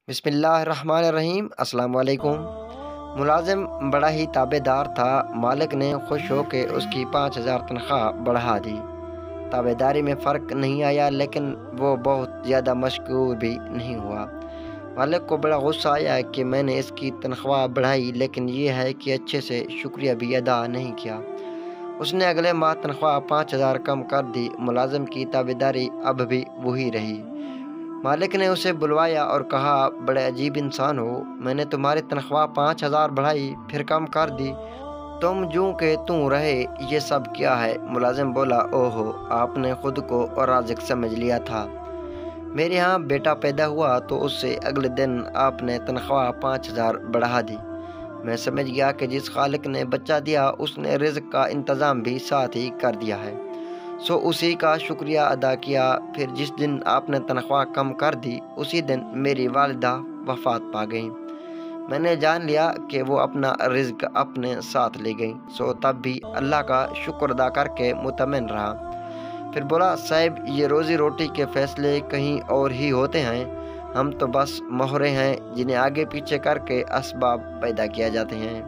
بسم اللہ الرحمن الرحیم۔ السلام علیکم۔ ملازم بڑا ہی تابع دار تھا۔ مالک نے خوش ہو کے اس کی 5,000 تنخواہ بڑھا دی۔ تابع داری میں فرق نہیں آیا، لیکن وہ بہت زیادہ مشکور بھی نہیں ہوا۔ مالک کو بڑا غصہ آیا کہ میں نے اس کی تنخواہ بڑھائی، لیکن یہ ہے کہ اچھے سے شکریہ بھی ادا نہیں کیا۔ اس نے اگلے ماہ تنخواہ 5,000 کم کر دی۔ ملازم کی تابع داری اب بھی وہی رہی۔ مالک نے اسے بلوایا اور کہا، بڑے عجیب انسان ہو، میں نے تمہاری تنخواہ 5,000 بڑھائی پھر کم کر دی، تم جوں کہ توں رہے، یہ سب کیا ہے؟ ملازم بولا، اوہو، آپ نے خود کو رازق سمجھ لیا تھا۔ میرے ہاں بیٹا پیدا ہوا تو اس سے اگلے دن آپ نے تنخواہ 5,000 بڑھا دی۔ میں سمجھ گیا کہ جس خالق نے بچہ دیا اس نے رزق کا انتظام بھی ساتھ ہی کر دیا ہے، سو اسی کا شکریہ ادا کیا۔ پھر جس دن آپ نے تنخواہ کم کر دی، اسی دن میری والدہ وفات پا گئیں۔ میں نے جان لیا کہ وہ اپنا رزق اپنے ساتھ لے گئیں، سو تب بھی اللہ کا شکر ادا کر کے مطمئن رہا۔ پھر بولا، صاحب، یہ روزی روٹی کے فیصلے کہیں اور ہی ہوتے ہیں، ہم تو بس مہرے ہیں جنہیں آگے پیچھے کر کے اسباب پیدا کیا جاتے ہیں۔